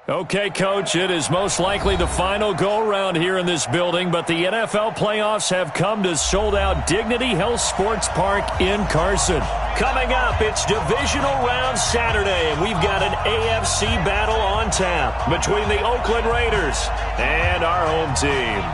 Okay, Coach, it is most likely the final go-around here in this building, but the NFL playoffs have come to sold-out Dignity Health Sports Park in Carson. Coming up, it's Divisional Round Saturday, and we've got an AFC battle on tap between the Oakland Raiders and our home team.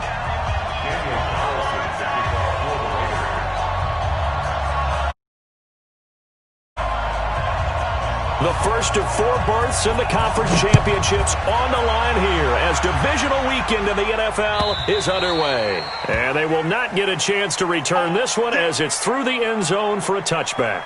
The first of 4 berths in the conference championships on the line here as divisional weekend in the NFL is underway. And they will not get a chance to return this one as it's through the end zone for a touchback.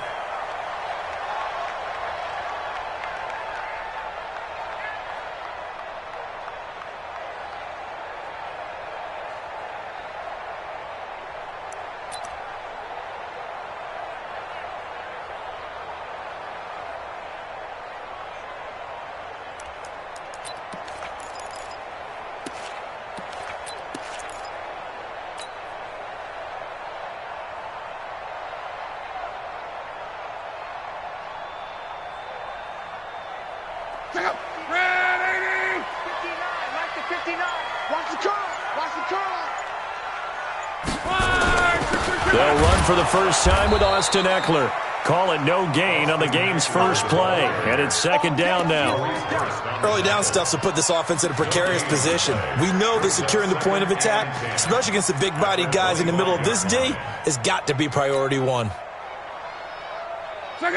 They'll run for the first time with Austin Eckler. Call it no gain on the game's first play. And it's second down now. Early down stuff to put this offense in a precarious position. We know that securing the point of attack, especially against the big-bodied guys in the middle of this D, has got to be priority one.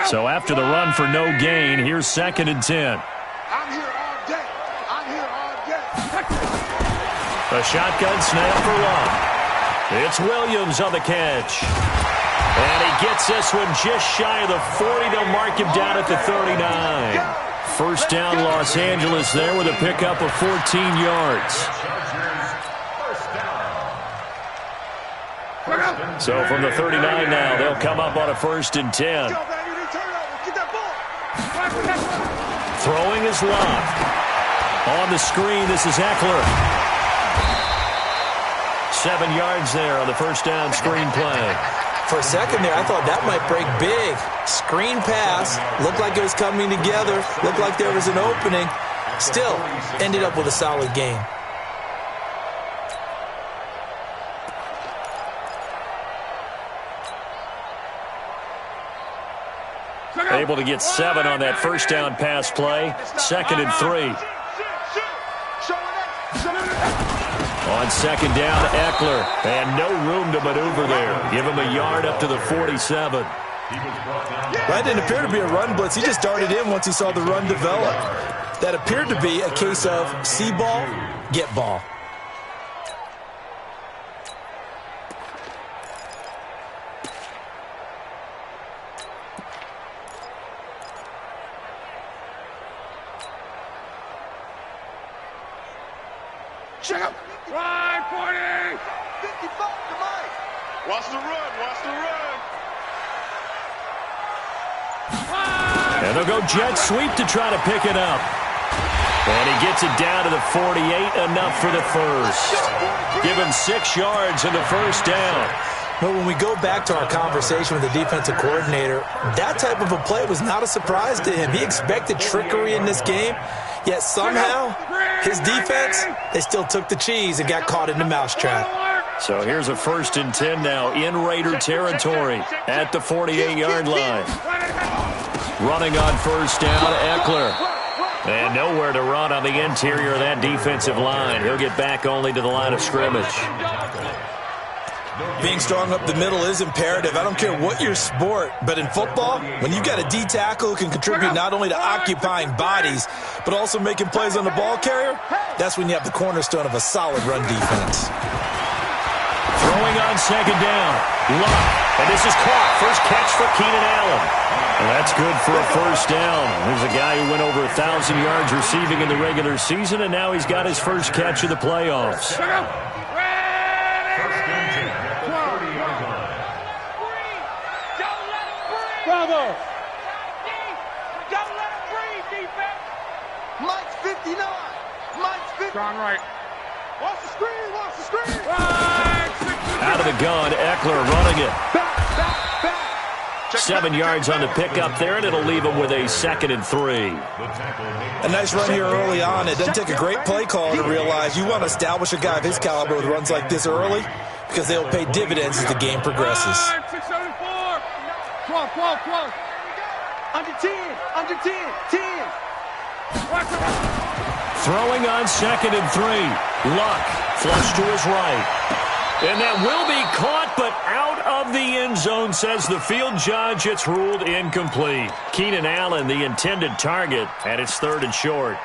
So after the run for no gain, here's 2nd and 10. I'm here all day. I'm here all day. A shotgun snap for one. It's Williams on the catch. And he gets this one just shy of the 40. They'll mark him down at the 39. First down, Los Angeles there with a pickup of 14 yards. So from the 39 now, they'll come up on a 1st and 10. Throwing is Love. On the screen, this is Eckler. 7 yards there on the first down screen play. For a second there, I thought that might break big. Screen pass. Looked like it was coming together. Looked like there was an opening. Still, ended up with a solid game. Able to get 7 on that first down pass play. 2nd and 3. On 2nd down, Eckler. And no room to maneuver there. Give him a yard up to the 47. That didn't appear to be a run blitz. He just darted in once he saw the run develop. That appeared to be a case of see ball, get ball. Check up. Ride 40. 55 to Mike. Watch the run. Watch the run. And they'll go jet sweep to try to pick it up. And he gets it down to the 48, enough for the first. Give him 6 yards in the first down. Well, when we go back to our conversation with the defensive coordinator, that type of a play was not a surprise to him. He expected trickery in this game, yet somehow his defense, they still took the cheese and got caught in the mousetrap. So here's a 1st and 10 now in Raider territory at the 48-yard line. Running on first down, Eckler. And nowhere to run on the interior of that defensive line. He'll get back only to the line of scrimmage. Being strong up the middle is imperative. I don't care what your sport, but in football, when you've got a D tackle who can contribute not only to occupying bodies, but also making plays on the ball carrier, that's when you have the cornerstone of a solid run defense. Throwing on 2nd down. Luck. And this is caught. First catch for Keenan Allen. And that's good for a first down. There's a guy who went over 1,000 yards receiving in the regular season, and now he's got his first catch of the playoffs. Bravo. Don't let him breathe, defense. Mike's 59. Mike's 50. Strong right. Watch the screen. Watch the screen. Right. Out of the gun, Eckler running it. Back. 7 yards on the pickup there, and it'll leave him with a 2nd and 3. A nice run here early on. It doesn't take a great play call to realize you want to establish a guy of his caliber with runs like this early because they'll pay dividends as the game progresses. 12. Under 10, 10. Throwing on 2nd and 3. Luck flush to his right. And that will be caught, but out of the end zone, says the field judge. It's ruled incomplete. Keenan Allen, the intended target, and it's 3rd and short.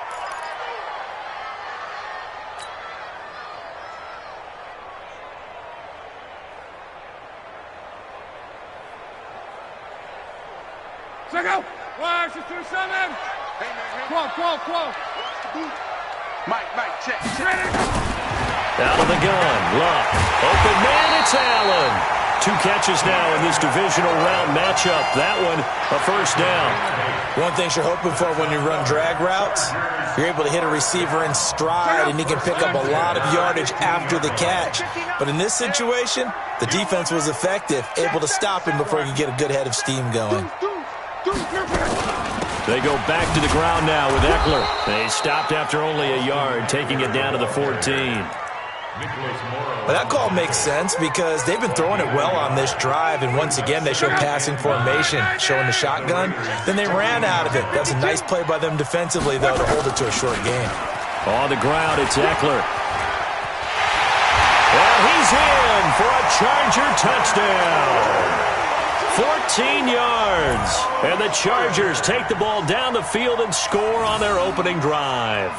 Second. 1-6-2-7. 12. Mike, check. Out of the gun, Luck. Open man, it's Allen. 2 catches now in this divisional round matchup. That one, a 1st down. One thing you're hoping for when you run drag routes, you're able to hit a receiver in stride, and he can pick up a lot of yardage after the catch. But in this situation, the defense was effective, able to stop him before he could get a good head of steam going. They go back to the ground now with Eckler. They stopped after only a yard, taking it down to the 14. Well, that call makes sense because they've been throwing it well on this drive, and once again they showed passing formation, showing the shotgun. Then they ran out of it. That's a nice play by them defensively, though, to hold it to a short game. On the ground, it's Eckler. And he's in for a Charger touchdown. 14 yards. And the Chargers take the ball down the field and score on their opening drive.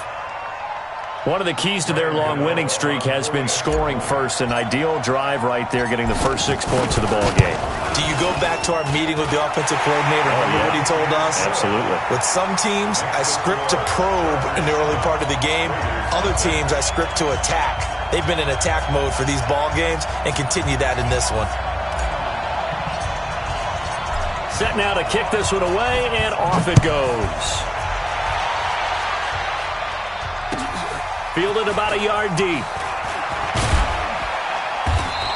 One of the keys to their long winning streak has been scoring first. An ideal drive right there, getting the first 6 points of the ball game. Do you go back to our meeting with the offensive coordinator? Remember what he told us? Absolutely. With some teams, I script to probe in the early part of the game. Other teams, I script to attack. They've been in attack mode for these ball games and continue that in this one. Set now to kick this one away, and off it goes. Fielded about a yard deep.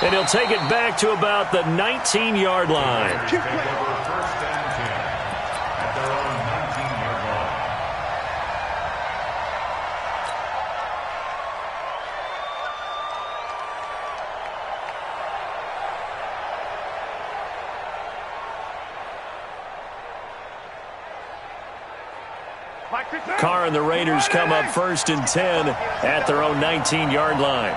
And he'll take it back to about the 19-yard line. Carr and the Raiders come up 1st and 10 at their own 19-yard line.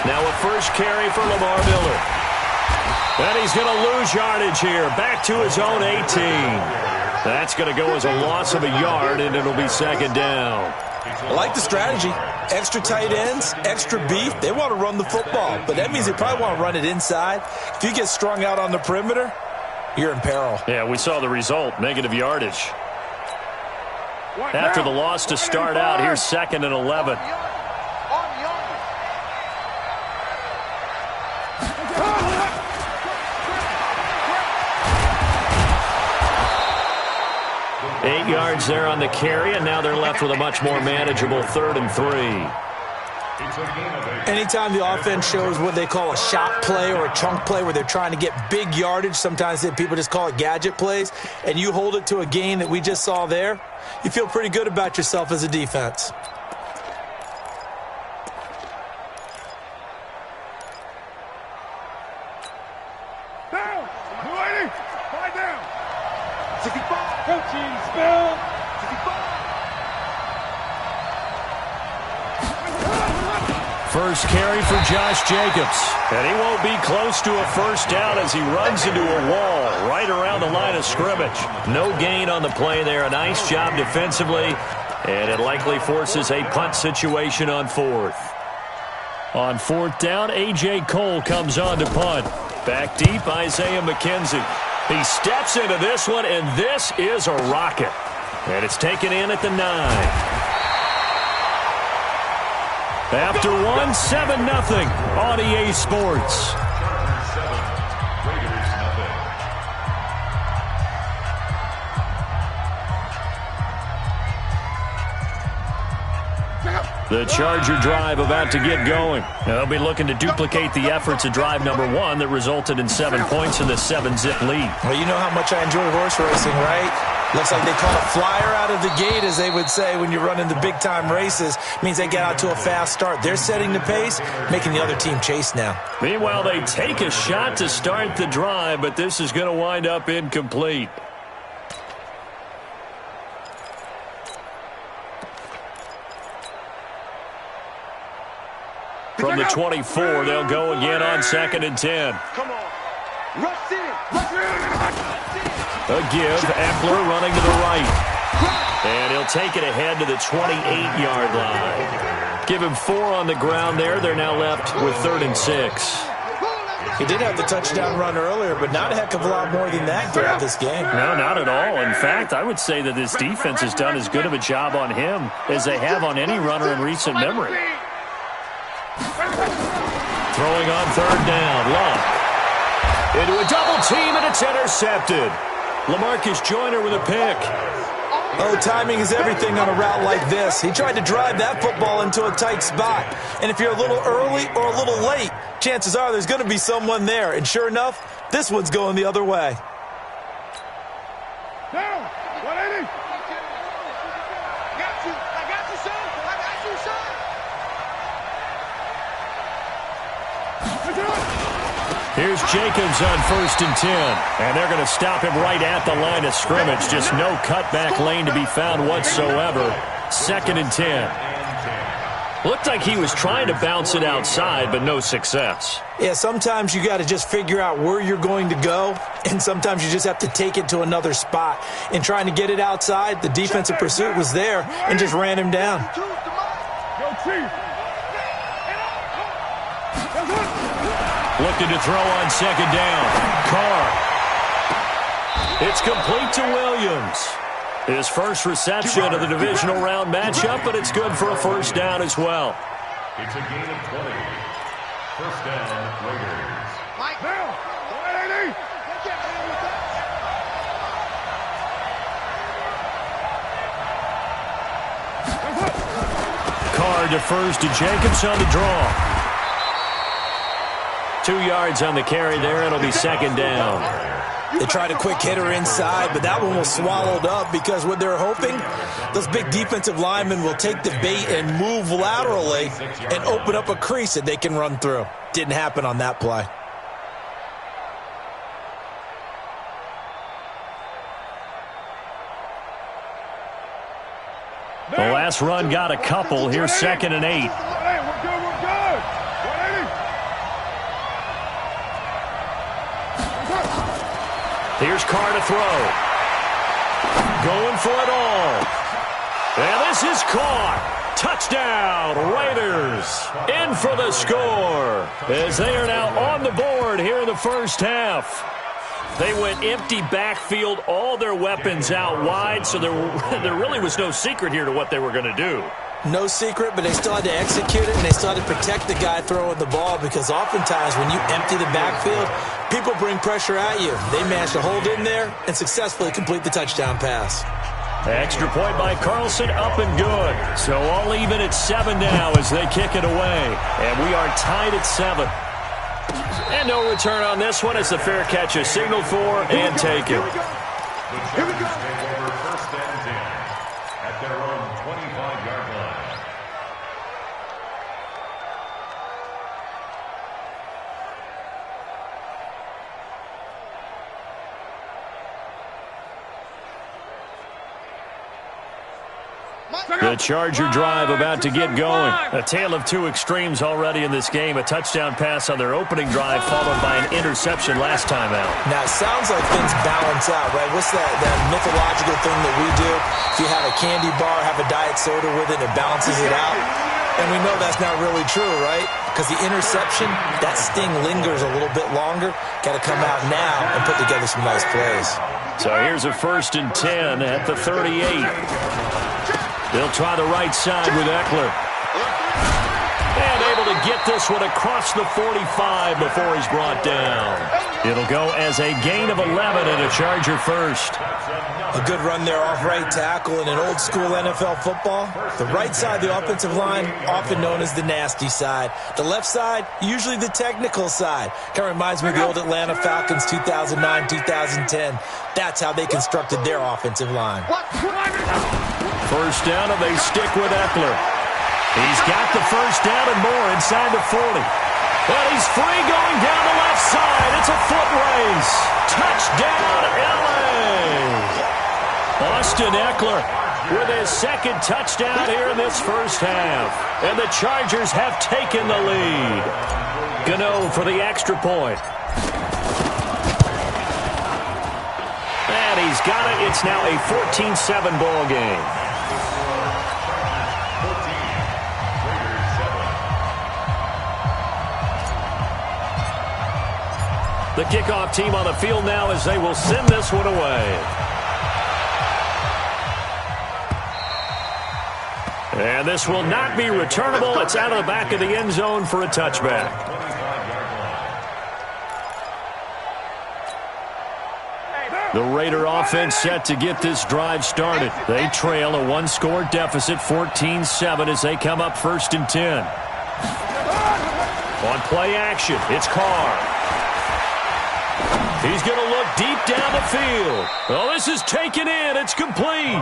Now a first carry for Lamar Miller. And he's going to lose yardage here. Back to his own 18. That's going to go as a loss of a yard, and it'll be 2nd down. I like the strategy. Extra tight ends, extra beef. They want to run the football, but that means they probably want to run it inside. If you get strung out on the perimeter, you're in peril. Yeah, we saw the result, negative yardage. After the loss to start out, here's 2nd and 11. Eight yards there on the carry, and now they're left with a much more manageable 3rd and 3. Anytime the offense shows what they call a shot play or a chunk play where they're trying to get big yardage, sometimes people just call it gadget plays, and you hold it to a gain that we just saw there, you feel pretty good about yourself as a defense. Down! Lady! Fight down! 65! Coaching spell! 65! First carry for Josh Jacobs. And he won't be close to a first down as he runs into a wall right around the line of scrimmage. No gain on the play there. A nice job defensively. And it likely forces a punt situation on 4th. On 4th down, A.J. Cole comes on to punt. Back deep, Isaiah McKenzie. He steps into this one, and this is a rocket. And it's taken in at the 9. After 1, 7-0 on EA Sports. The Charger drive about to get going. They'll be looking to duplicate the efforts of drive number 1 that resulted in 7 points in the 7-zip lead. Well, you know how much I enjoy horse racing, right? Looks like they caught a flyer out of the gate, as they would say when you're running the big-time races. Means they get out to a fast start. They're setting the pace, making the other team chase now. Meanwhile, they take a shot to start the drive, but this is going to wind up incomplete. From the 24, they'll go again on 2nd and 10. Come on. Rush in. A give. Eckler running to the right. And he'll take it ahead to the 28-yard line. Give him 4 on the ground there. They're now left with 3rd and 6. He did have the touchdown run earlier, but not a heck of a lot more than that throughout this game. No, not at all. In fact, I would say that this defense has done as good of a job on him as they have on any runner in recent memory. Throwing on 3rd down, Love. Into a double team, and it's intercepted. LaMarcus Joyner with a pick. Oh, timing is everything on a route like this. He tried to drive that football into a tight spot. And if you're a little early or a little late, chances are there's going to be someone there. And sure enough, this one's going the other way. Down. 180. Got you. I got you, son. I got you, son. Here's Jacobs on 1st and 10. And they're going to stop him right at the line of scrimmage. Just no cutback lane to be found whatsoever. 2nd and 10. Looked like he was trying to bounce it outside, but no success. Yeah, sometimes you got to just figure out where you're going to go, and sometimes you just have to take it to another spot. In trying to get it outside, the defensive pursuit was there and just ran him down. Go, Chief. Looking to throw on 2nd down. Carr. It's complete to Williams. His first reception of the divisional round matchup, but it's good for a 1st down as well. It's a gain of 20. 1st down, Raiders. Mike, now. 180. Carr defers to Jacobs on the draw. 2 yards on the carry there. It'll be 2nd down. They tried a quick hitter inside, but that one was swallowed up because what they're hoping, those big defensive linemen will take the bait and move laterally and open up a crease that they can run through. Didn't happen on that play. The last run got a couple. Here's 2nd and 8. Hey, we're good. We're good. 180. Here's Carr to throw. Going for it all. And this is caught. Touchdown, Raiders. In for the score as they are now on the board here in the 1st half. They went empty backfield, all their weapons out wide, so there really was no secret here to what they were going to do. No secret, but they still had to execute it, and they still had to protect the guy throwing the ball because oftentimes when you empty the backfield, people bring pressure at you. They managed to hold in there and successfully complete the touchdown pass. Extra point by Carlson, up and good. So all even at 7 now as they kick it away. And we are tied at 7. And no return on this one as the fair catch is signaled for and taken. Here we go. Take over 1st and 10 at their own 25-yard line. The Charger drive about to get going. A tale of 2 extremes already in this game. A touchdown pass on their opening drive followed by an interception last time out. Now, it sounds like things balance out, right? What's that mythological thing that we do? If you have a candy bar, have a diet soda with it, it balances it out. And we know that's not really true, right? Because the interception, that sting lingers a little bit longer. Got to come out now and put together some nice plays. So here's a 1st and 10 at the 38. They'll try the right side with Eckler. And able to get this one across the 45 before he's brought down. It'll go as a gain of 11 and a Charger first. A good run there off right tackle in an old-school NFL football. The right side of the offensive line, often known as the nasty side. The left side, usually the technical side. Kind of reminds me of the old Atlanta Falcons 2009-2010. That's how they constructed their offensive line. First down, and they stick with Eckler. He's got the first down and more inside the 40. But he's free going down the left side. It's a foot race. Touchdown, L.A. Austin Eckler with his second touchdown here in this first half. And the Chargers have taken the lead. Gano for the extra point. And he's got it. It's now a 14-7 ball game. The kickoff team on the field now as they will send this one away. And this will not be returnable. It's out of the back of the end zone for a touchback. The Raider offense set to get this drive started. They trail a one-score deficit, 14-7, as they come up 1st and 10. On play action, it's Carr. He's going to look deep down the field. Oh, this is taken in. It's complete.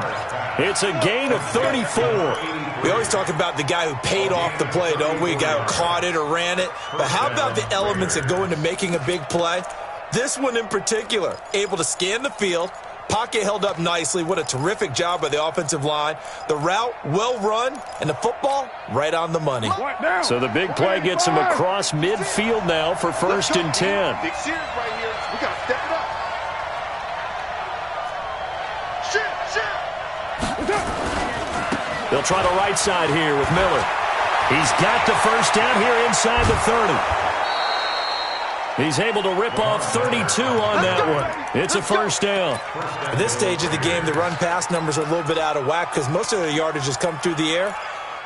It's a gain of 34. We always talk about the guy who paid off the play, don't we? The guy who caught it or ran it. But how about the elements that go into making a big play? This one in particular, able to scan the field, pocket held up nicely. What a terrific job by the offensive line. The route, well run, and the football, right on the money. So the big play gets him across midfield now for 1st and 10. Big series right here. We got to step it up. They'll try the right side here with Miller. He's got the first down here inside the 30. He's able to rip off 32 on that one. It's a first down. At this stage of the game, the run-pass numbers are a little bit out of whack because most of the yardage has come through the air.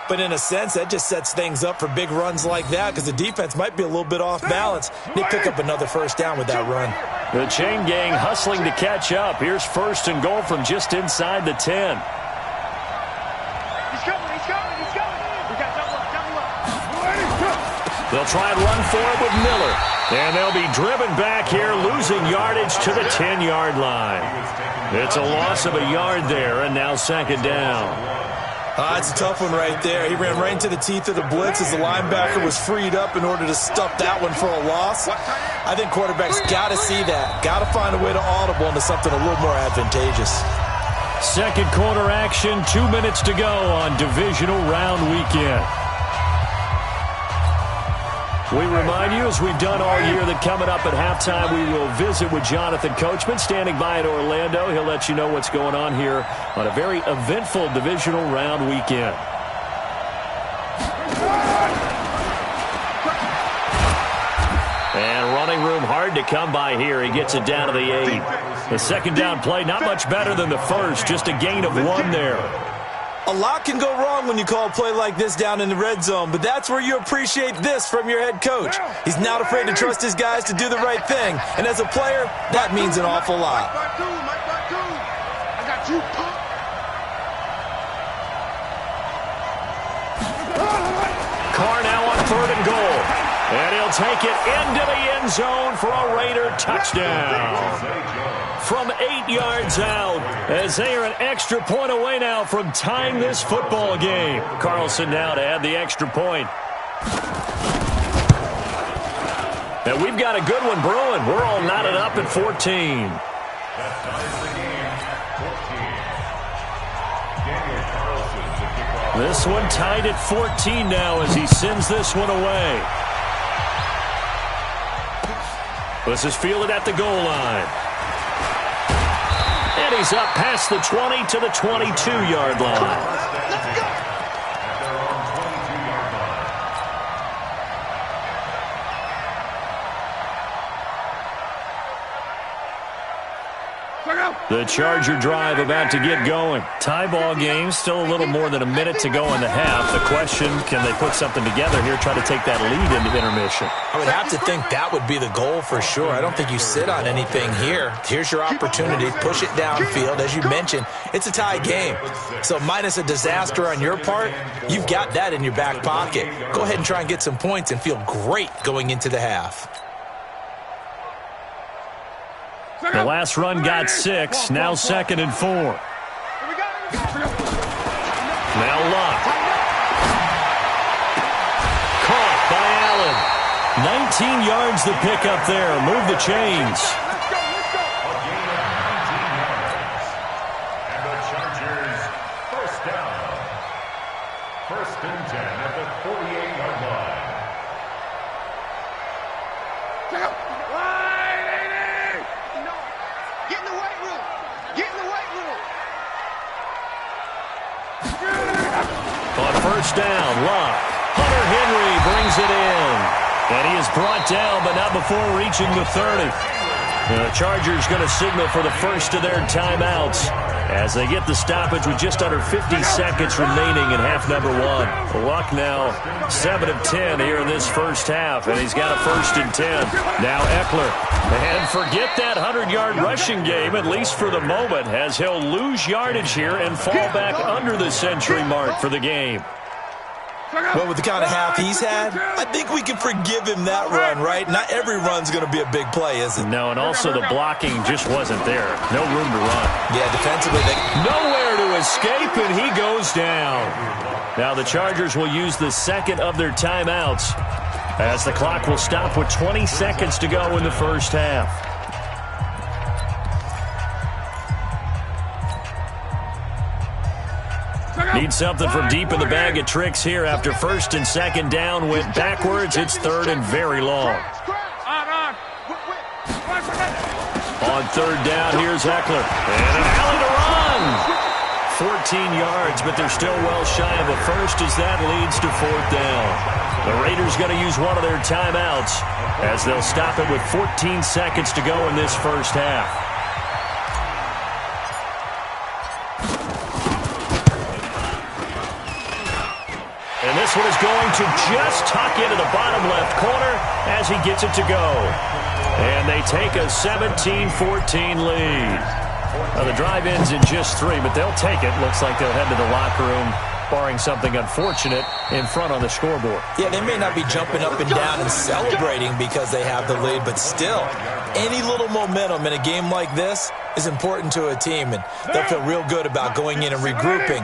But in a sense, that just sets things up for big runs like that because the defense might be a little bit off balance. They pick up another first down with that run. The chain gang hustling to catch up. Here's 1st and goal from just inside the 10. He's coming. We got double up. They'll try and run for it with Miller. And they'll be driven back here, losing yardage to the 10-yard line. It's a loss of a yard there, and now 2nd down. It's a tough one right there. He ran right into the teeth of the blitz as the linebacker was freed up in order to stuff that one for a loss. I think quarterbacks got to see that. Got to find a way to audible into something a little more advantageous. Second quarter action, 2 minutes to go on divisional round weekend. We remind you, as we've done all year, that coming up at halftime, we will visit with Jonathan Coachman, standing by in Orlando. He'll let you know what's going on here on a very eventful divisional round weekend. And running room hard to come by here. He gets it down to the 8. The second down play, not much better than the first, just a gain of 1 there. A lot can go wrong when you call a play like this down in the red zone, but that's where you appreciate this from your head coach. He's not afraid to trust his guys to do the right thing, and as a player, that means an awful lot. I got you. Carr now on 3rd and goal, and he'll take it into the end zone for a Raider touchdown. From 8 yards out, as they are an extra point away now from tying this football game. Carlson now to add the extra point. And we've got a good one brewing. We're all knotted up at 14. This one tied at 14 now as he sends this one away. This is fielded at the goal line. And he's up past the 20 to the 22-yard line. The Charger drive about to get going. Tie ball game, still a little more than a minute to go in the half. The question, can they put something together here, try to take that lead into intermission? I would have to think that would be the goal for sure. I don't think you sit on anything here. Here's your opportunity. Push it downfield. As you mentioned, it's a tie game. So minus a disaster on your part, you've got that in your back pocket. Go ahead and try and get some points and feel great going into the half. The last run got 6, now 2nd and 4. Now Luck. Caught by Allen. 19 yards to pick up there. Move the chains. A gain of 19 yards. And the Chargers first down. 1st and 10 at the 48-yard line. On 1st down, Luck. Hunter Henry brings it in. And he is brought down, but not before reaching the 30. The Chargers going to signal for the first of their timeouts as they get the stoppage with just under 50 seconds remaining in half number 1. Luck now 7 of 10 here in this first half, and he's got a 1st and 10. Now Eckler. And forget that 100-yard rushing game, at least for the moment, as he'll lose yardage here and fall back under the century mark for the game. Well, with the kind of half he's had, I think we can forgive him that run, right? Not every run's going to be a big play, is it? No, and also the blocking just wasn't there. No room to run. Yeah, defensively, nowhere to escape, and he goes down. Now the Chargers will use the second of their timeouts as the clock will stop with 20 seconds to go in the first half. Need something from deep in the bag of tricks here after 1st and 2nd down went backwards. It's 3rd and very long. On 3rd down, here's Eckler. And an alley to run. 14 yards, but they're still well shy of a first as that leads to 4th down. The Raiders going to use one of their timeouts as they'll stop it with 14 seconds to go in this first half. And this one is going to just tuck into the bottom left corner as he gets it to go. And they take a 17-14 lead. Now the drive ends in just 3, but they'll take it. Looks like they'll head to the locker room, barring something unfortunate, in front on the scoreboard. Yeah, they may not be jumping up and down and celebrating because they have the lead, but still, any little momentum in a game like this is important to a team, and they'll feel real good about going in and regrouping,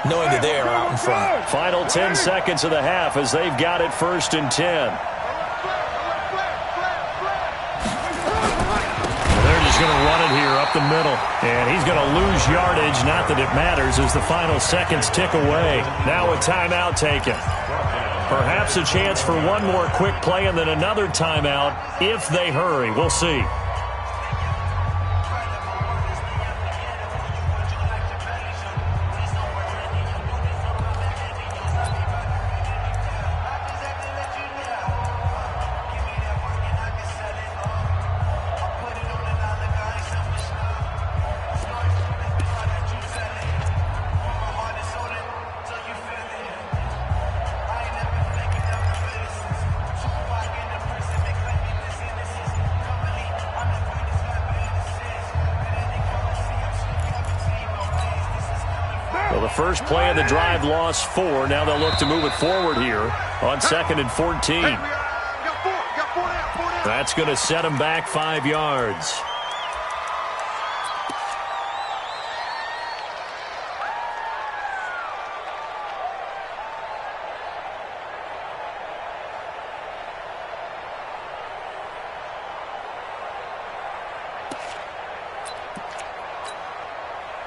knowing that they are out in front. Final 10 seconds of the half as they've got it 1st and 10. They're just going to run it here up the middle. And he's going to lose yardage. Not that it matters as the final seconds tick away. Now a timeout taken. Perhaps a chance for one more quick play and then another timeout if they hurry. We'll see. The first play of the drive lost 4. Now they'll look to move it forward here on 2nd and 14. That's going to set them back 5 yards.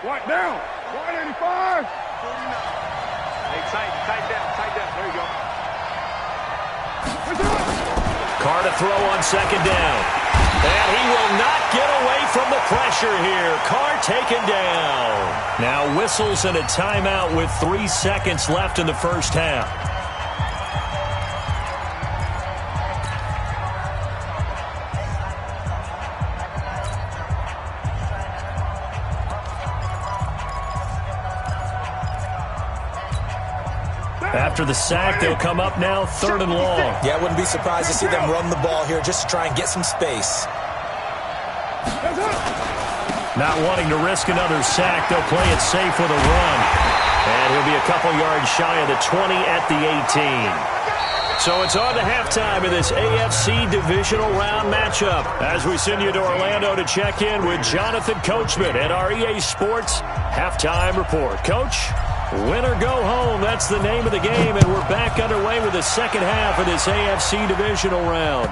Right down. 185. 49. Hey, tight down. There you go. Carr to throw on 2nd down. And he will not get away from the pressure here. Carr taken down. Now whistles and a timeout with 3 seconds left in the first half. After the sack, they'll come up now 3rd and long. Yeah, I wouldn't be surprised to see them run the ball here just to try and get some space. Not wanting to risk another sack, they'll play it safe with a run. And he'll be a couple yards shy of the 20 at the 18. So it's on to halftime of this AFC divisional round matchup as we send you to Orlando to check in with Jonathan Coachman at our EA Sports Halftime Report. Coach, win or go home, that's the name of the game, and we're back underway with the second half of this AFC divisional round.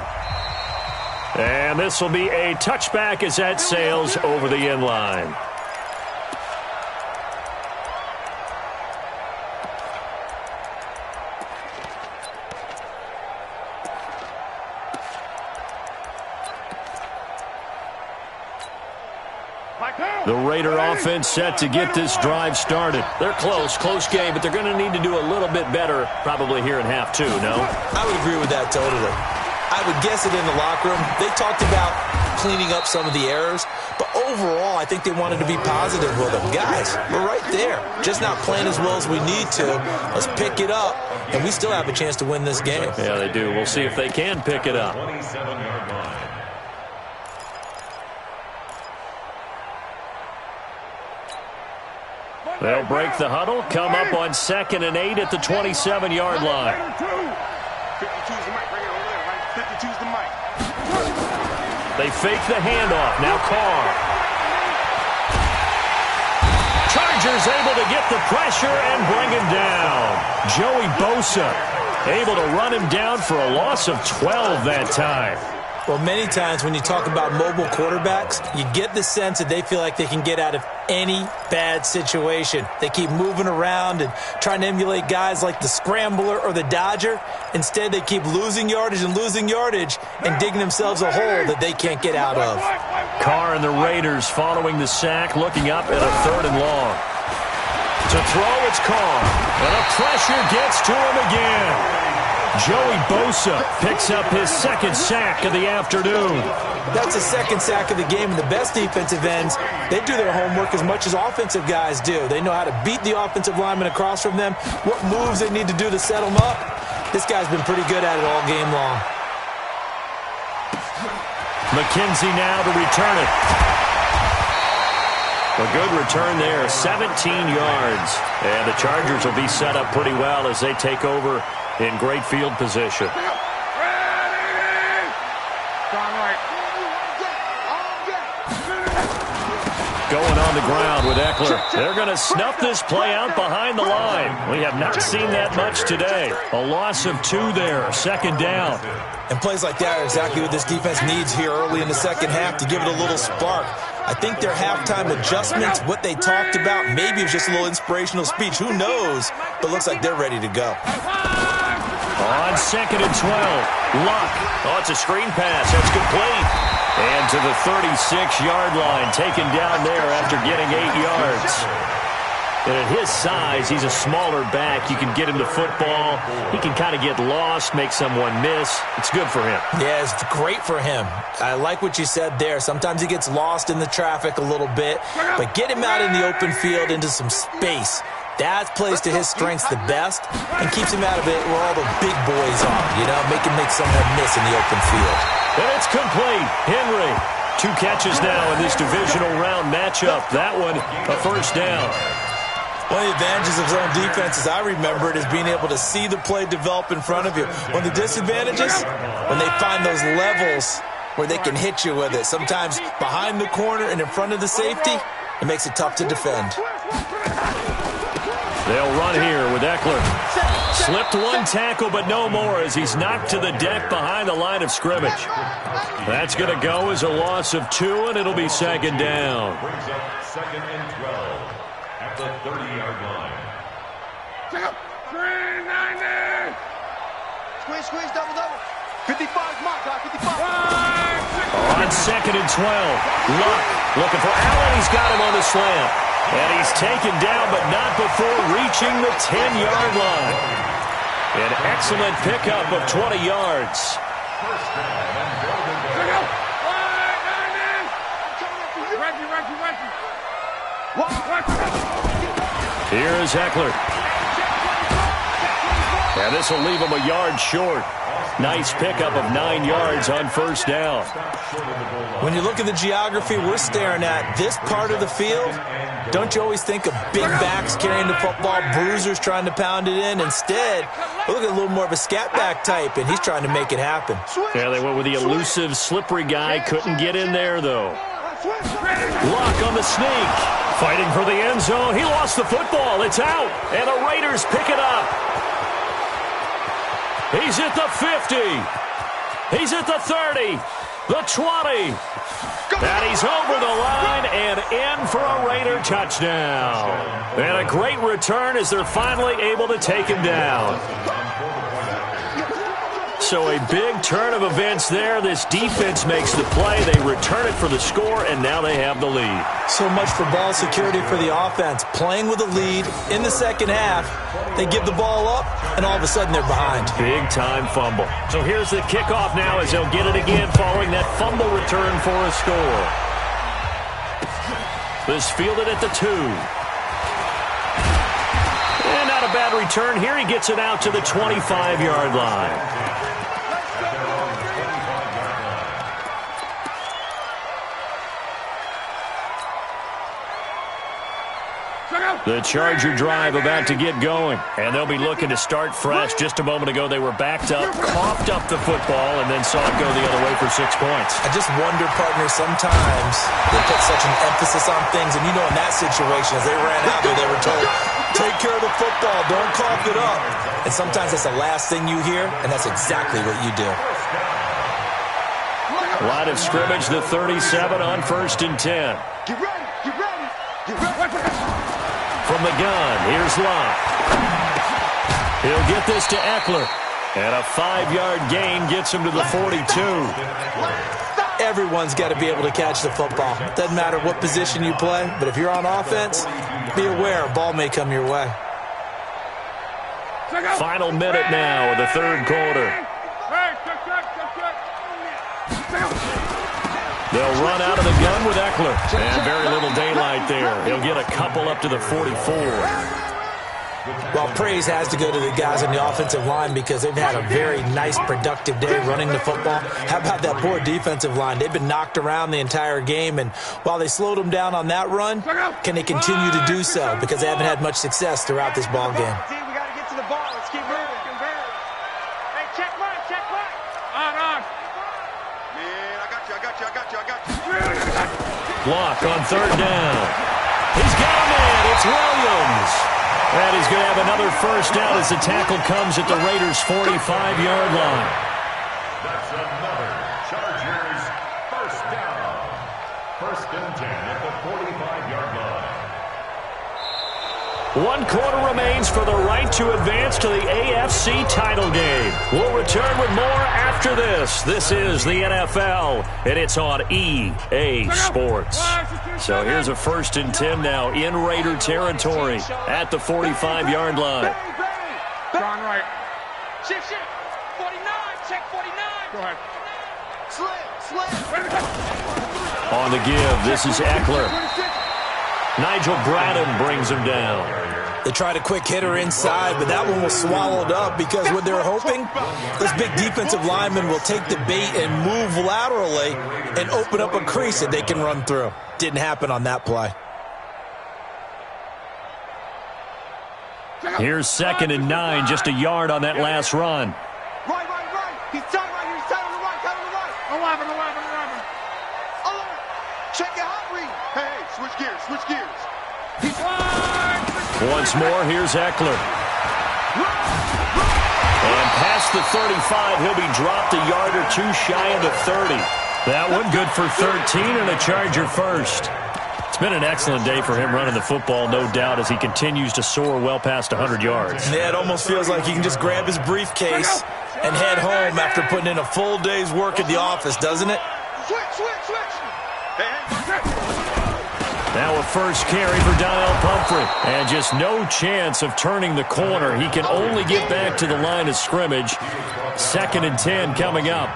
And this will be a touchback as that sails over the end line. The Raider offense set to get this drive started. They're close game, but they're going to need to do a little bit better probably here in half two, no? I would agree with that totally. I would guess it in the locker room. They talked about cleaning up some of the errors, but overall I think they wanted to be positive with them. Guys, we're right there. Just not playing as well as we need to. Let's pick it up, and we still have a chance to win this game. Yeah, they do. We'll see if they can pick it up. 27-yard line. They'll break the huddle, come up on 2nd and 8 at the 27-yard line. 52's the mic right over there, right? 52's the mic. They fake the handoff. Now Carr. Chargers able to get the pressure and bring him down. Joey Bosa able to run him down for a loss of 12 that time. Well, many times when you talk about mobile quarterbacks, you get the sense that they feel like they can get out of any bad situation. They keep moving around and trying to emulate guys like the Scrambler or the Dodger. Instead, they keep losing yardage and digging themselves a hole that they can't get out of. Carr and the Raiders following the sack, looking up at a 3rd and long. To throw, it's Carr. And the pressure gets to him again. Joey Bosa picks up his 2nd sack of the afternoon. That's a 2nd sack of the game, and the best defensive ends, they do their homework as much as offensive guys do. They know how to beat the offensive lineman across from them, what moves they need to do to set them up. This guy's been pretty good at it all game long. McKenzie now to return it. A good return there, 17 yards. And the Chargers will be set up pretty well as they take over in great field position. Going on the ground with Eckler. They're going to snuff this play out behind the line. We have not seen that much today. A loss of 2 there, 2nd down. And plays like that are exactly what this defense needs here early in the second half to give it a little spark. I think their halftime adjustments, what they talked about, maybe it was just a little inspirational speech. Who knows? But looks like they're ready to go. On 2nd and 12, Luck. Oh, it's a screen pass. That's complete. And to the 36-yard line, taken down there after getting 8 yards. And at his size, he's a smaller back. You can get him the football. He can kind of get lost, make someone miss. It's good for him. Yeah, it's great for him. I like what you said there. Sometimes he gets lost in the traffic a little bit, but get him out in the open field into some space. That plays to his strengths the best and keeps him out of it where all the big boys are, make him make someone miss in the open field. And it's complete. Henry, 2 catches now in this divisional round matchup. That one, a 1st down. One of the advantages of zone defense, as I remember it, is being able to see the play develop in front of you. One of the disadvantages, when they find those levels where they can hit you with it. Sometimes behind the corner and in front of the safety, it makes it tough to defend. They'll run here with Eckler. Slipped 1 tackle, but no more as he's knocked to the deck behind the line of scrimmage. That's going to go as a loss of 2, and it'll be 2nd down. Brings up 2nd and 12 at the 30-yard line. Squeeze, double. 55's mark, 55. On 2nd and 12, Luck looking for Allen. He's got him on the slant. And he's taken down, but not before reaching the 10-yard line. An excellent pickup of 20 yards. First down and goal to go. Here's Eckler. And this will leave them a yard short. Nice pickup of 9 yards on first down. When you look at the geography we're staring at, this part of the field, don't you always think of big backs carrying the football, bruisers trying to pound it in? Instead, look at a little more of a scat back type, and he's trying to make it happen. Yeah, they went with the elusive, slippery guy. Couldn't get in there, though. Luck on the sneak. Fighting for the end zone. He lost the football. It's out. And the Raiders pick it up. He's at the 50. He's at the 30. The 20. And he's over the line and in for a Raider touchdown. And a great return as they're finally able to take him down. So a big turn of events there. This defense makes the play. They return it for the score, and now they have the lead. So much for ball security for the offense. Playing with a lead in the second half, they give the ball up, and all of a sudden they're behind. Big-time fumble. So here's the kickoff now as they'll get it again following that fumble return for a score. This fielded at the 2. And not a bad return here. He gets it out to the 25-yard line. The Charger drive about to get going, and they'll be looking to start fresh. Just a moment ago, they were backed up, coughed up the football, and then saw it go the other way for 6 points. I just wonder, partner, sometimes they put such an emphasis on things, and you know in that situation, as they ran out there, they were told, take care of the football, don't cough it up. And sometimes that's the last thing you hear, and that's exactly what you do. Line of scrimmage, the 37 on 1st and 10. Get ready, get ready, get ready. From the gun, here's Locke. He'll get this to Eckler. And a 5-yard gain gets him to the 42. Everyone's got to be able to catch the football. Doesn't matter what position you play, but if you're on offense, be aware a ball may come your way. Final minute now of the third quarter. They'll run out of the gun with Eckler. And very little daylight there. He'll get a couple up to the 44. Well, praise has to go to the guys on the offensive line because they've had a very nice, productive day running the football. How about that poor defensive line? They've been knocked around the entire game, and while they slowed them down on that run, can they continue to do so? Because they haven't had much success throughout this ball game. We got to get to the ball. Let's keep moving. Hey, check right, check right. On. Man, I got you. Block on third down. He's got a man. It's Williams. And he's going to have another first down as the tackle comes at the Raiders' 45-yard line. That's another Chargers first down. 1st and 10 at the 45-yard line. 1 quarter remains for the right to advance to the AFC title game. We'll return with more after this. This is the NFL, and it's on EA Sports. So here's a 1st and 10 now in Raider territory at the 45-yard line. John right. Shift. 49, check 49. Go ahead. Slip. On the give, this is Eckler. Nigel Bradham brings him down. They tried a quick hitter inside, but that one was swallowed up because what they're hoping, this big defensive lineman will take the bait and move laterally and open up a crease that they can run through. Didn't happen on that play. Here's 2nd and 9, just a yard on that last run. Right. He's tight right here. He's tight on the right. 11. Check your hot read. Hey, switch gears. He's Once more, here's Eckler. And past the 35, he'll be dropped a yard or two shy of the 30. That one good for 13 and a Charger first. It's been an excellent day for him running the football, no doubt, as he continues to soar well past 100 yards. Yeah, it almost feels like he can just grab his briefcase and head home after putting in a full day's work at the office, doesn't it? Switch. Now a first carry for Donnell Pumphrey. And just no chance of turning the corner. He can only get back to the line of scrimmage. 2nd and 10 coming up.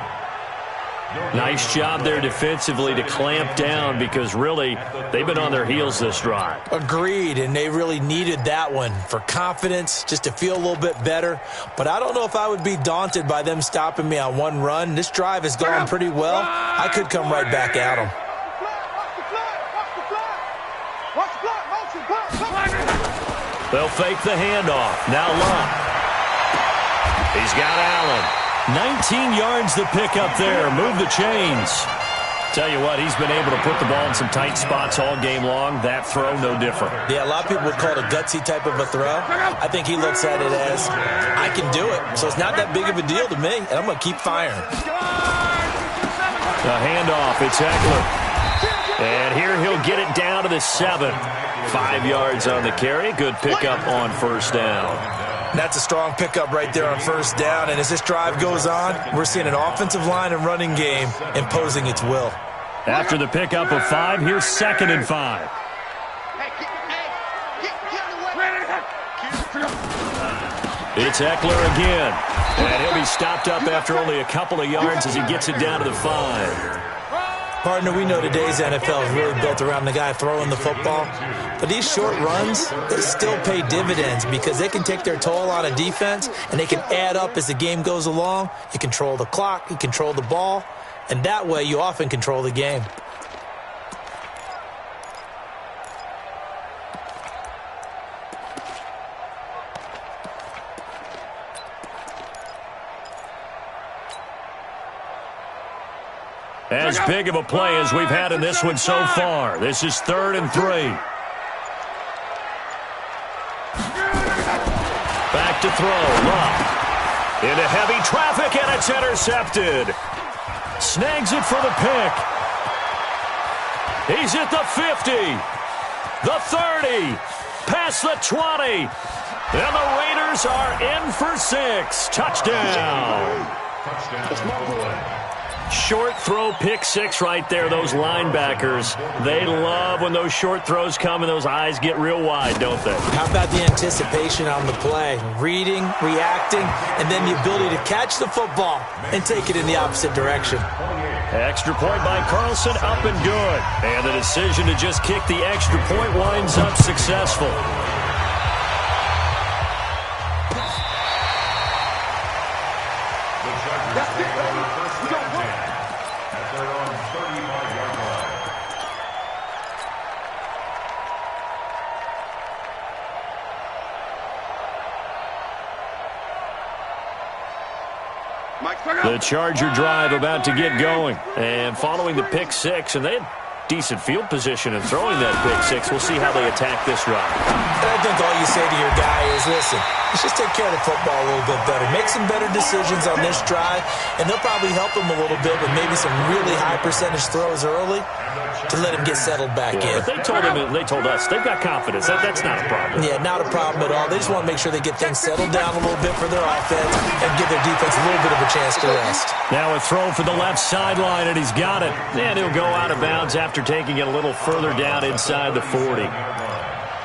Nice job there defensively to clamp down because really they've been on their heels this drive. Agreed, and they really needed that one for confidence, just to feel a little bit better. But I don't know if I would be daunted by them stopping me on one run. This drive has gone pretty well. I could come right back at them. They'll fake the handoff. Now Luck. He's got Allen. 19 yards to pick up there. Move the chains. Tell you what, he's been able to put the ball in some tight spots all game long. That throw, no different. Yeah, a lot of people would call it a gutsy type of a throw. I think he looks at it as, I can do it, so it's not that big of a deal to me, and I'm going to keep firing. The handoff, it's Eckler. And here he'll get it down to the 7. 5 yards on the carry. Good pickup on first down. That's a strong pickup right there on first down. And as this drive goes on, we're seeing an offensive line and running game imposing its will. After the pickup of 5, here's 2nd and 5. It's Eckler again. And he'll be stopped up after only a couple of yards as he gets it down to the 5. Partner, we know today's NFL is really built around the guy throwing the football. But these short runs, they still pay dividends because they can take their toll on a defense and they can add up as the game goes along. You control the clock, you control the ball, and that way you often control the game. As big of a play as we've had in this one so far. This is 3rd and 3. Back to throw. Luck. Into heavy traffic, and it's intercepted. Snags it for the pick. He's at the 50. The 30. Past the 20. And the Raiders are in for 6. Touchdown. Short throw, pick 6 right there. Those linebackers, they love when those short throws come and those eyes get real wide, don't they? How about the anticipation on the play? Reading, reacting, and then the ability to catch the football and take it in the opposite direction. Extra point by Carlson, up and good. And the decision to just kick the extra point winds up successful. The Charger drive about to get going. And following the pick 6, and they had decent field position in throwing that pick 6. We'll see how they attack this drive. And I think all you say to your guy is, listen, let's just take care of the football a little bit better. Make some better decisions on this drive, and they'll probably help him a little bit with maybe some really high percentage throws early to let him get settled back in. But they told us they've got confidence. That's not a problem. Yeah, not a problem at all. They just want to make sure they get things settled down a little bit for their offense and give their defense a little bit of a chance to rest. Now a throw for the left sideline, and he's got it. And he'll go out of bounds after taking it a little further down inside the 40.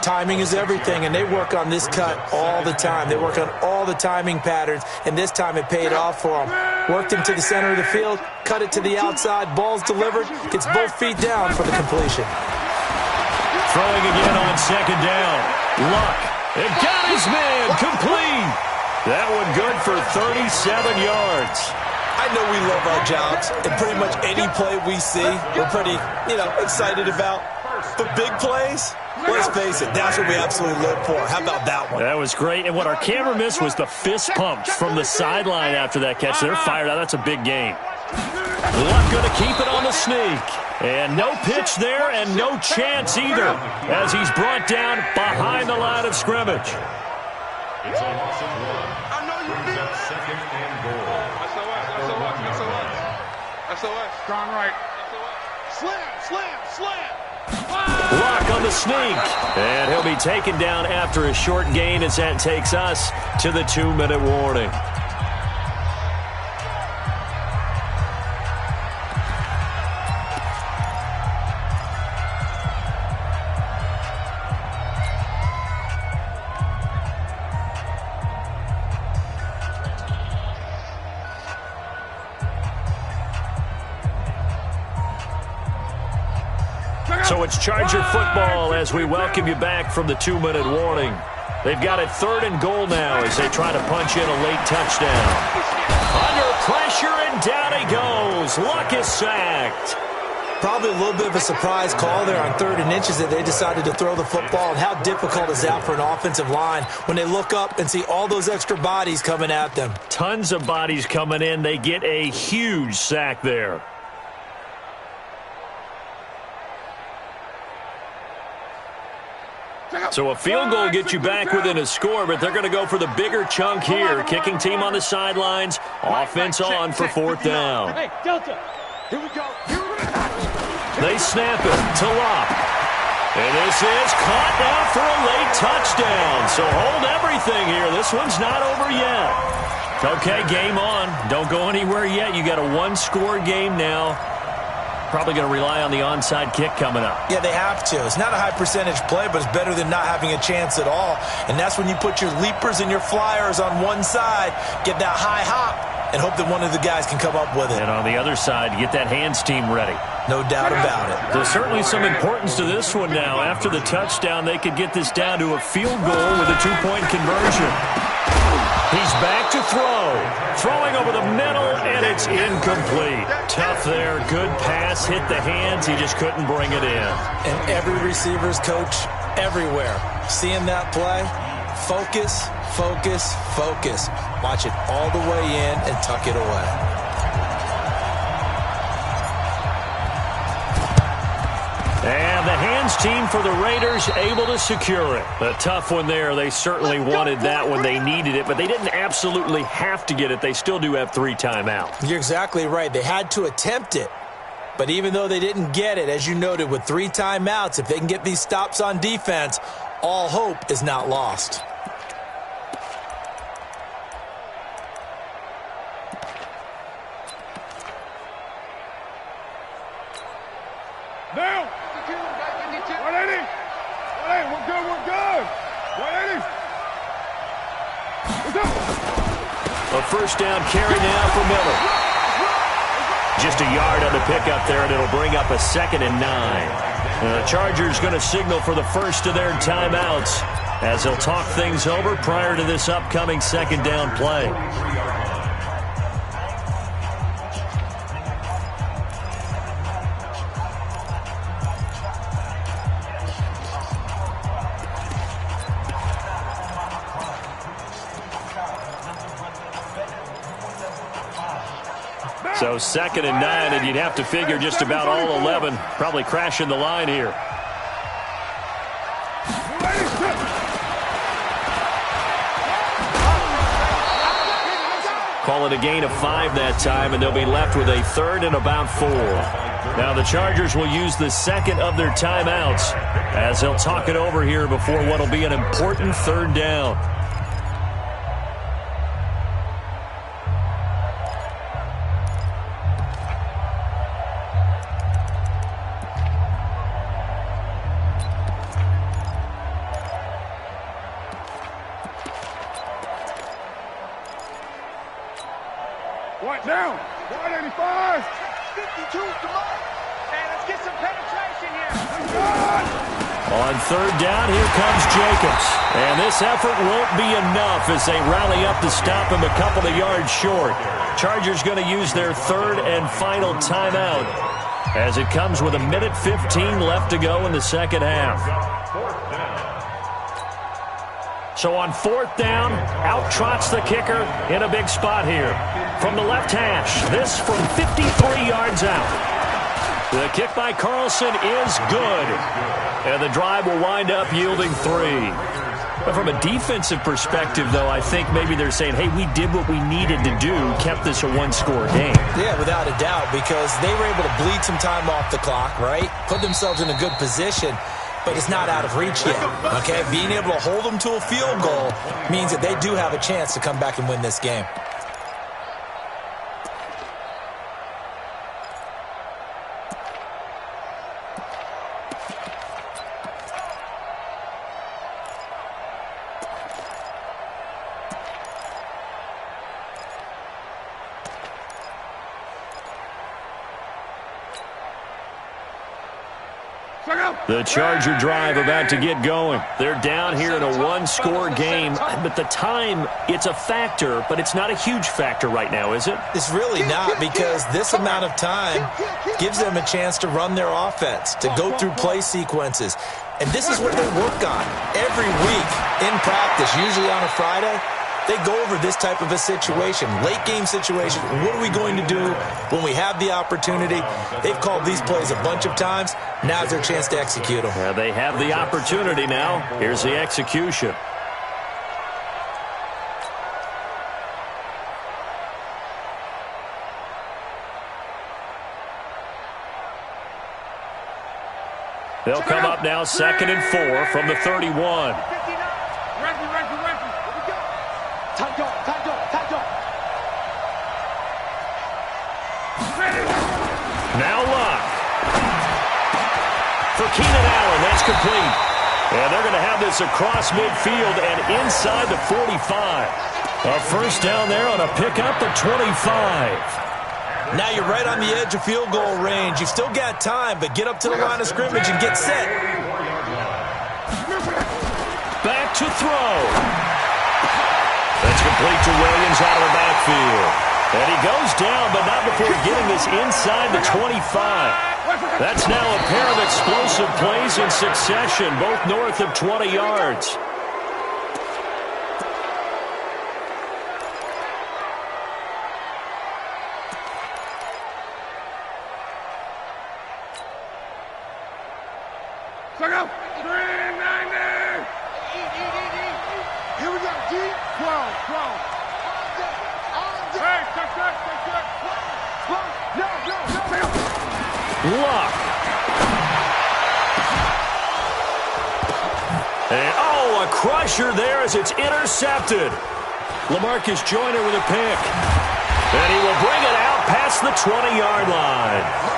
Timing is everything, and they work on this cut all the time. They work on all the timing patterns, and this time it paid off for them. Worked him to the center of the field, cut it to the outside, ball's delivered, gets both feet down for the completion. Throwing again on 2nd down. Luck. It got his man. Complete. That one good for 37 yards. I know we love our jobs, and pretty much any play we see, we're pretty, excited about. But big plays, let's face it, that's what we absolutely live for. How about that one? That was great. And what our camera missed was the fist pumps from the sideline after that catch. They're fired out. That's a big game. Luck going to keep it on the sneak. And no pitch there and no chance either as he's brought down behind the line of scrimmage. It's a loss of 1. Brings up 2nd and goal. SOS. Strong right. Slam. Luck on the sneak. And he'll be taken down after a short gain as that takes us to the 2-minute warning. So it's Charger football as we welcome you back from the 2-minute warning. They've got it 3rd and goal now as they try to punch in a late touchdown. Under pressure, and down he goes. Luck is sacked. Probably a little bit of a surprise call there on 3rd and inches that they decided to throw the football. And how difficult is that for an offensive line when they look up and see all those extra bodies coming at them? Tons of bodies coming in. They get a huge sack there. So a field goal gets you back within a score, but they're going to go for the bigger chunk here. Kicking team on the sidelines. Offense on for 4th down. Hey, Delta, here we go. They snap it to Lop. And this is caught now for a late touchdown. So hold everything here. This one's not over yet. Okay, game on. Don't go anywhere yet. You got a 1-score game now. Probably going to rely on the onside kick coming up. Yeah, they have to. It's not a high percentage play, but it's better than not having a chance at all. And that's when you put your leapers and your flyers on one side, get that high hop, and hope that one of the guys can come up with it. And on the other side, get that hands team ready. No doubt about it. There's certainly some importance to this one now. After the touchdown, they could get this down to a field goal with a 2-point conversion. He's back to throw. Throwing over the middle, and it's incomplete. Tough there. Good pass. Hit the hands. He just couldn't bring it in. And every receiver's coach everywhere. Seeing that play, focus, focus, focus. Watch it all the way in and tuck it away. And the hands team for the Raiders able to secure it. A tough one there. They certainly wanted that when they needed it, but they didn't absolutely have to get it. They still do have 3 timeouts. You're exactly right. They had to attempt it. But even though they didn't get it, as you noted, with 3 timeouts, if they can get these stops on defense, all hope is not lost. Now! 180! 180, we're good, we're good! 180! What's up? A first down carry now for Miller. Just a yard on the pickup there, and it'll bring up a 2nd and 9. The Chargers going to signal for the first of their timeouts as they'll talk things over prior to this upcoming 2nd down play. So 2nd and 9, and you'd have to figure just about all 11 probably crashing the line here. Call it a gain of 5 that time, and they'll be left with a 3rd and about 4. Now the Chargers will use the 2nd of their timeouts as they'll talk it over here before what will be an important 3rd down. Down. 185. 52 to mark. And let's get some penetration here. On 3rd down, here comes Jacobs. And this effort won't be enough as they rally up to stop him a couple of yards short. Chargers going to use their 3rd and final timeout as it comes with 1:15 left to go in the 2nd half. So on 4th down, out trots the kicker in a big spot here. From the left hash, this from 53 yards out. The kick by Carlson is good. And the drive will wind up yielding 3. But from a defensive perspective, though, I think maybe they're saying, hey, we did what we needed to do, kept this a 1-score game. Yeah, without a doubt, because they were able to bleed some time off the clock, right? Put themselves in a good position. But it's not out of reach yet, okay? Being able to hold them to a field goal means that they do have a chance to come back and win this game. The Charger drive about to get going. They're down here in a one-score game, but the time, it's a factor, but it's not a huge factor right now, is it? It's really not, because this amount of time gives them a chance to run their offense, to go through play sequences. And this is what they work on every week in practice, usually on a Friday. They go over this type of a situation, late game situation. What are we going to do when we have the opportunity? They've called these plays a bunch of times. Now's their chance to execute them. Yeah, they have the opportunity now. Here's the execution. They'll come up now 2nd and 4 from the 31. Now Luck. For Keenan Allen, that's complete. And they're going to have this across midfield and inside the 45. A first down there on a pickup at 25. Now you're right on the edge of field goal range. You've still got time, but get up to the line of scrimmage and get set. Back to throw. That's complete to Williams out of the backfield. And he goes down, but not before getting this inside the 25. That's now a pair of explosive plays in succession, both north of 20 yards. Here we go, G. 12. Luck. And, a crusher there as it's intercepted. LaMarcus Joyner with a pick. And he will bring it out past the 20-yard line.